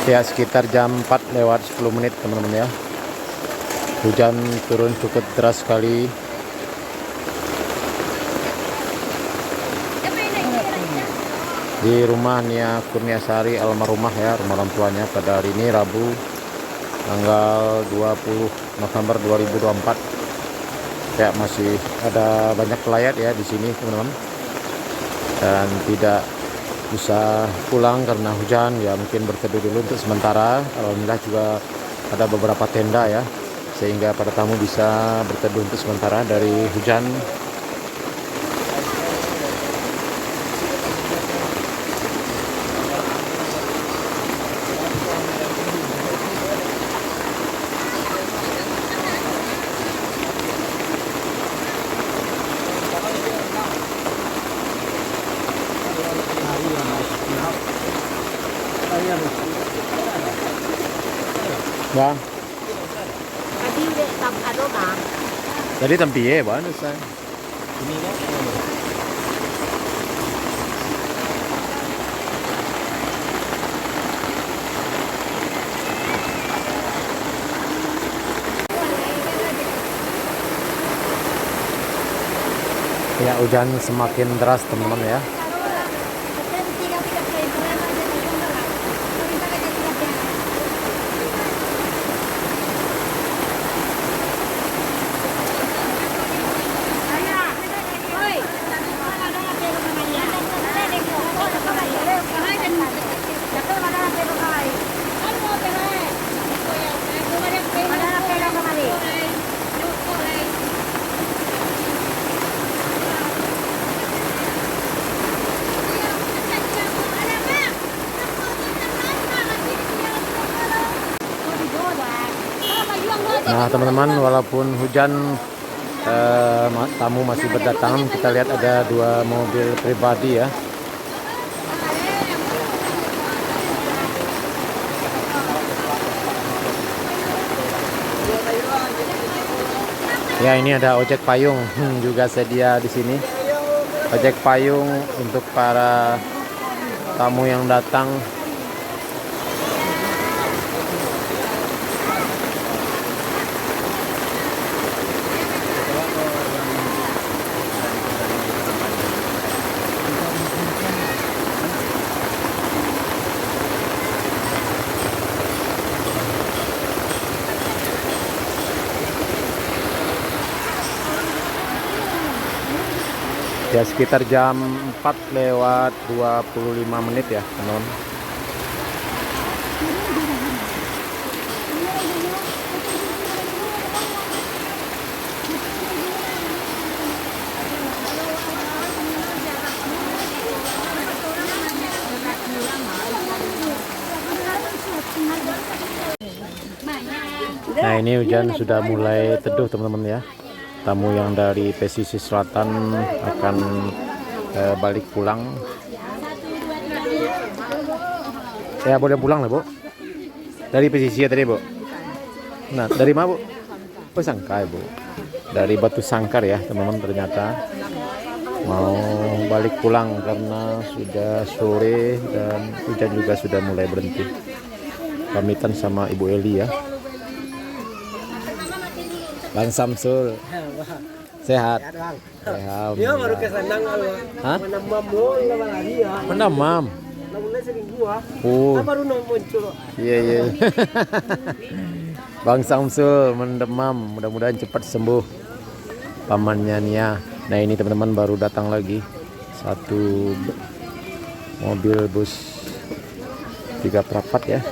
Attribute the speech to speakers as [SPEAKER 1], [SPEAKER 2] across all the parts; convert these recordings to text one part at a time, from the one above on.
[SPEAKER 1] Ya, sekitar jam 4 lewat 10 menit teman-teman ya. Hujan turun cukup deras sekali. Di rumah Nia Kurniasari almarhumah ya, rumah orang tuanya pada hari ini Rabu tanggal 20 November 2024. Ya, masih ada banyak pelayat ya di sini teman-teman. Dan tidak bisa pulang karena hujan ya, mungkin berteduh dulu untuk sementara. Alhamdulillah juga ada beberapa tenda ya, sehingga para tamu bisa berteduh untuk sementara dari hujan. Vâng.
[SPEAKER 2] Đi để tập ở đâu mà?
[SPEAKER 1] Tadi tempiye, Bang. Saya. Ya, hujan semakin deras teman-teman ya. Nah teman-teman, walaupun hujan tamu masih berdatangan. Kita lihat ada 2 mobil pribadi ya. Ya, ini ada ojek payung juga sedia di sini. Ojek payung untuk para tamu yang datang. Ya, sekitar jam 4 lewat 25 menit ya teman-teman. Nah, ini hujan sudah mulai teduh teman-teman ya. Tamu yang dari pesisir selatan akan balik pulang. Ya, boleh pulang lah, Bu. Dari pesisir tadi, Bu. Nah, dari mana, Bu? Oh, Sangkai, Bu. Dari Batu Sangkar ya, teman-teman, ternyata mau balik pulang karena sudah sore dan hujan juga sudah mulai berhenti. Pamitan sama Ibu Eli ya. Bang Samsul. Sehat. Sehat.
[SPEAKER 3] Dia baru kesenang kalau.
[SPEAKER 1] Hah?
[SPEAKER 3] Menamam bola lagi ya.
[SPEAKER 1] Menamam.
[SPEAKER 3] Namun seminggu ah.
[SPEAKER 1] Oh.
[SPEAKER 3] Baru muncul.
[SPEAKER 1] Iya, iya. Bang Samsul mendemam, mudah-mudahan cepat sembuh pamannya Nia. Nah, ini teman-teman baru datang lagi 1 mobil bus 3 perapat ya.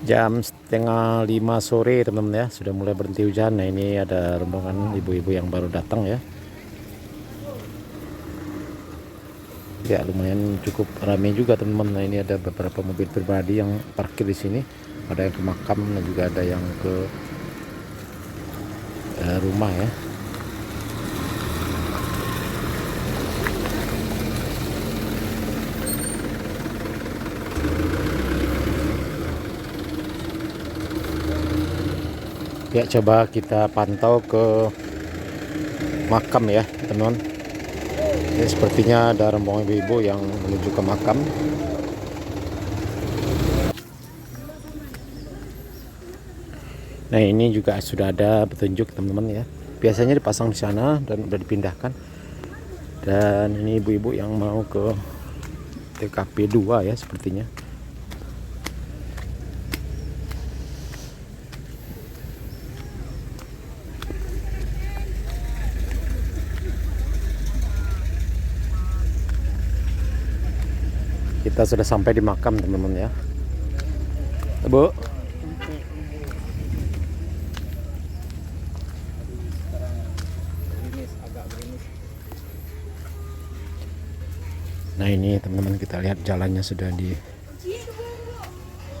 [SPEAKER 1] Jam setengah 5 sore teman-teman ya, sudah mulai berhenti hujan. Nah ini ada rombongan ibu-ibu yang baru datang ya. Ya lumayan cukup ramai juga teman-teman. Nah ini ada beberapa mobil pribadi yang parkir di sini. Ada yang ke makam dan juga ada yang ke rumah ya. Ya coba kita pantau ke makam ya teman-teman. Ya, sepertinya ada rombongan ibu-ibu yang menuju ke makam. Nah ini juga sudah ada petunjuk teman-teman ya. Biasanya dipasang di sana dan udah dipindahkan. Dan ini ibu-ibu yang mau ke TKP 2 ya sepertinya. Kita sudah sampai di makam teman-teman ya. Bu. Nah ini teman-teman kita lihat jalannya sudah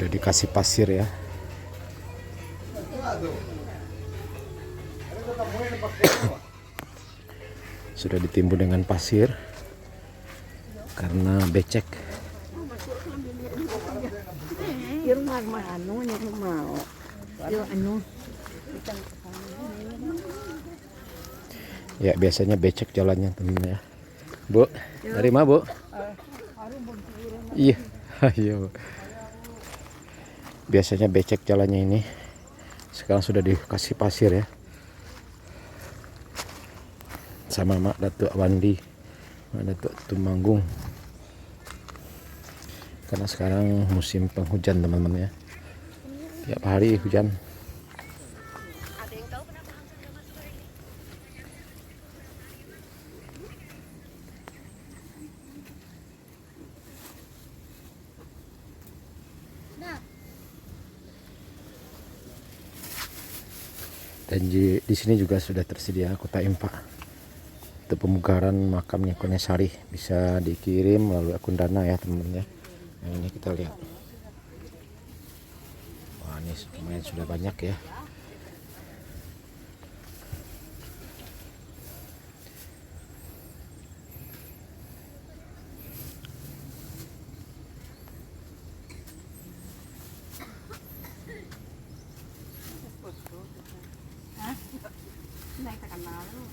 [SPEAKER 1] dikasih pasir ya. Sudah ditimbun dengan pasir karena becek.
[SPEAKER 2] Yung ano, yung mau. Yung ano.
[SPEAKER 1] Ya biasanya becek jalannya teman-teman ya. Bu, dari mana Bu? Iya, ayo. Biasanya becek jalannya ini. Sekarang sudah dikasih pasir ya. Sama Mak Datuk Wandi, Mak Datuk Tumanggung. Karena sekarang musim penghujan teman-teman ya. Tiap hari hujan. Dan di sini juga sudah tersedia kota infak untuk pemugaran makamnya Kurniasari, bisa dikirim melalui akun Dana ya teman-teman ya. Yang ini kita lihat. Wah ini lumayan sudah banyak ya.
[SPEAKER 2] Này ta cần nào luôn.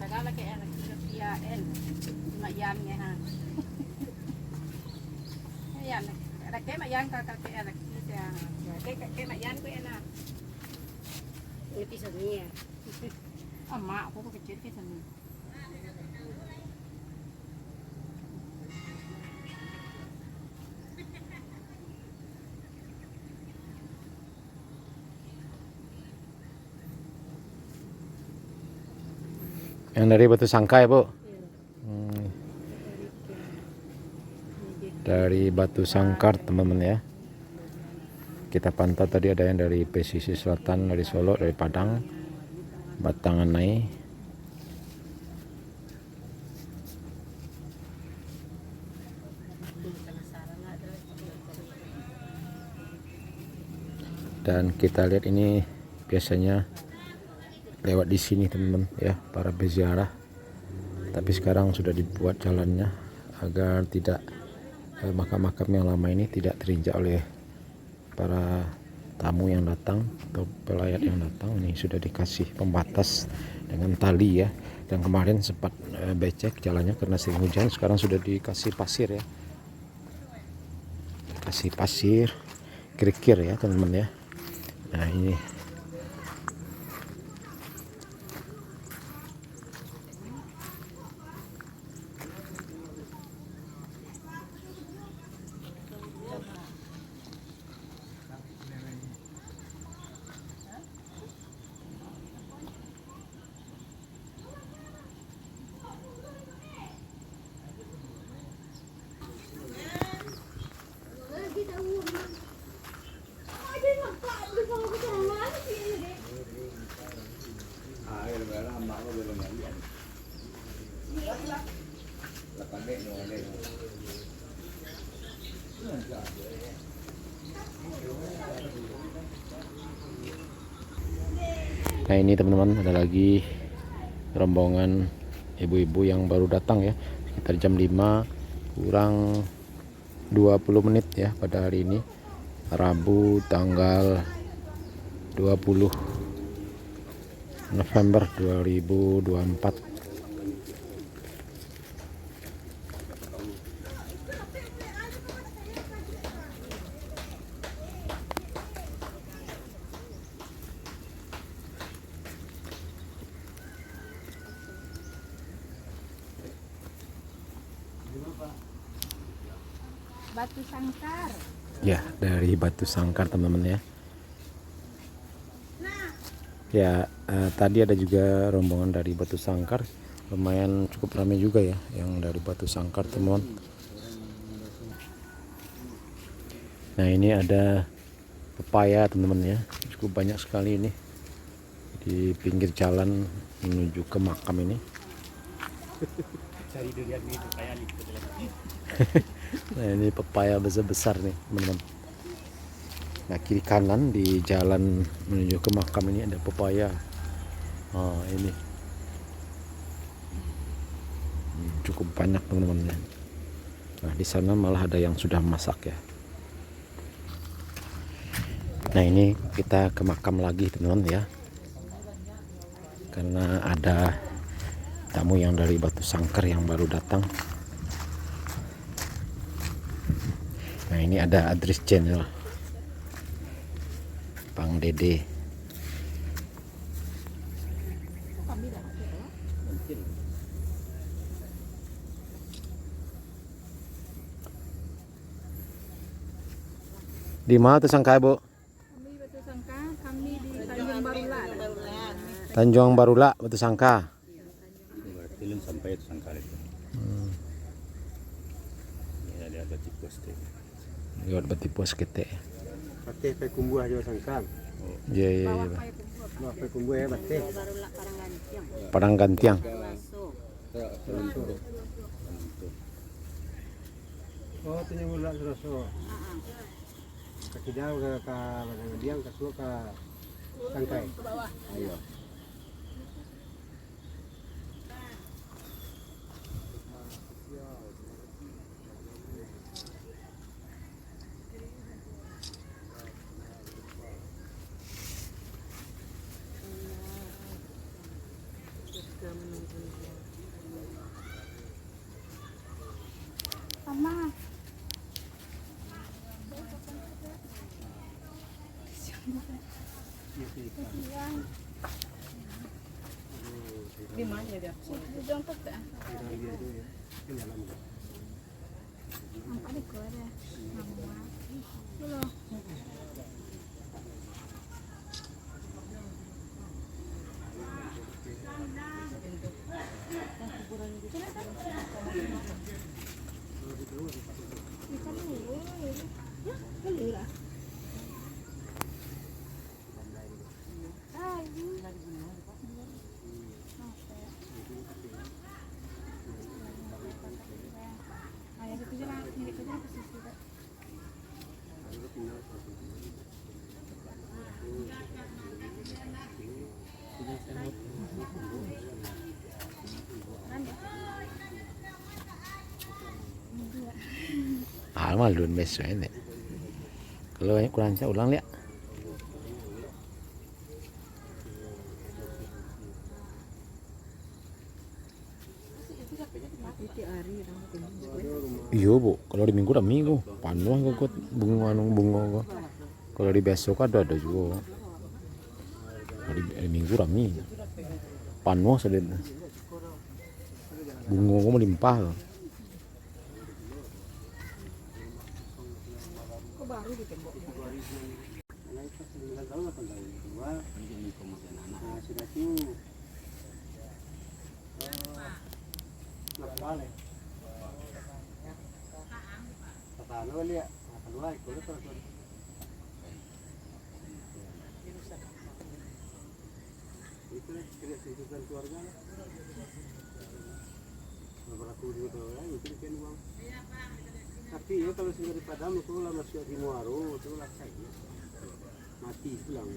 [SPEAKER 2] Đó là cái N mà gian nghe ha. Cái gian này là cái mà gian cái là cái mà gian của em à. Cái pisau ni. Mak aku kecil pisau ni.
[SPEAKER 1] Yang dari Batu Sangkai Bu. Dari Batu Sangkar teman-teman ya. Kita pantau tadi ada yang dari pesisir selatan, dari Solo, dari Padang, Batangan Nai. Dan kita lihat ini biasanya lewat di sini teman-teman ya, para peziarah. Tapi sekarang sudah dibuat jalannya agar tidak makam-makam yang lama ini tidak terinjak oleh para tamu yang datang atau pelayat yang datang. Ini sudah dikasih pembatas dengan tali ya. Dan kemarin sempat becek jalannya karena sering hujan, sekarang sudah dikasih pasir ya. kasih pasir, kerikil ya teman-teman ya. Nah ini nah ini teman-teman, ada lagi rombongan ibu-ibu yang baru datang ya, sekitar jam 5 kurang 20 menit ya pada hari ini, Rabu tanggal 20 November 2024.
[SPEAKER 2] Batu Sangkar.
[SPEAKER 1] Ya, dari Batu Sangkar teman-teman ya. Ya, tadi ada juga rombongan dari Batu Sangkar, lumayan cukup ramai juga ya yang dari Batu Sangkar teman. Nah ini ada pepaya teman-teman ya, cukup banyak sekali ini di pinggir jalan menuju ke makam ini. Nah ini pepaya besar-besar nih teman-teman. Nah kiri kanan di jalan menuju ke makam ini ada pepaya. Ini cukup banyak teman-teman. Nah di sana malah ada yang sudah masak ya. Nah ini kita ke makam lagi teman-teman ya, karena ada tamu yang dari Batu Sangkar yang baru datang. Nah ini ada Adris Channel Bang Dede. Di mana tuh Sangka Bu?
[SPEAKER 2] Kami Batu Sangkar, kami di Tanjung Barula.
[SPEAKER 1] Tanjung Barula, Batu Sangka.
[SPEAKER 4] Belum sampai itu Sangkar itu. Ya ada bati pos teh.
[SPEAKER 1] Lewat Bati Pos kita.
[SPEAKER 3] Batik pe kumbuh aja sangkam.
[SPEAKER 1] Iya iya.
[SPEAKER 3] Nah, pe kumbuh ya batik.
[SPEAKER 1] Padang Gantiang.
[SPEAKER 3] Oh, tu yang ulah terus. Kakidau ke Padang Diang ke Tua ke Sangkai. Ayo.
[SPEAKER 2] Mama. Di mana dia? Di jongkok tak? Nampak di kau ada. Mama. Belum.
[SPEAKER 1] Mal dun mes ini. Kalau yang kurang saya ulang lihat.
[SPEAKER 3] Rumah
[SPEAKER 1] Iya bu, kalau di minggu udah minggu, panuh kok bunga bunga. Kalau di besok ada juga. Di minggu rami, panuh sedih. Bunga kok melimpah.
[SPEAKER 2] Kok baru di tembok?
[SPEAKER 3] Nah, itu 9 tahun 8 tahun kedua. Nah, sudah itu nak balik. Tatalo lihat, tatalo ikut terus. Itu kehidupan keluarga. Berlaku gitu ya, itu kan uang. Tapi ya kalau sudah di Padam itu lah masih di Muaro itu lah saya mati pulang.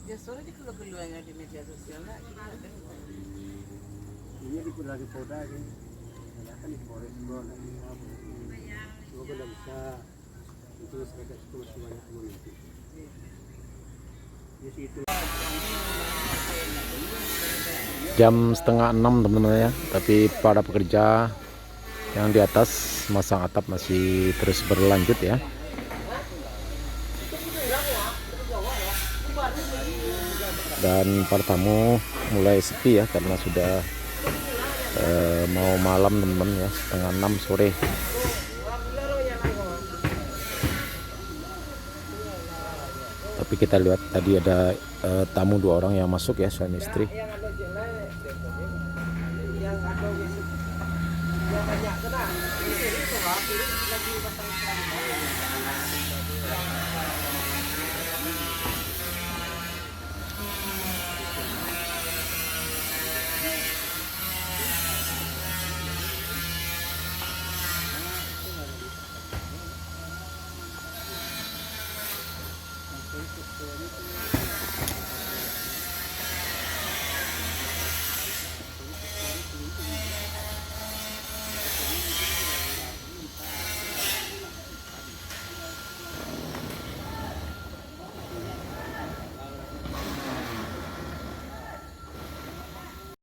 [SPEAKER 5] Ya sore di keluar yang di media sosial lah.
[SPEAKER 3] Ini di Pulau di Poda ini, kan di Polres Bron. Semoga dah bisa itu sekitar itu masih banyak menanti. Di situ.
[SPEAKER 1] Jam 5:30 teman-teman ya, tapi para pekerja yang di atas masang atap masih terus berlanjut ya. Dan para tamu mulai sepi ya karena sudah mau malam teman-teman ya, 5:30 sore. Tapi kita lihat tadi ada tamu 2 orang yang masuk ya, suami istri.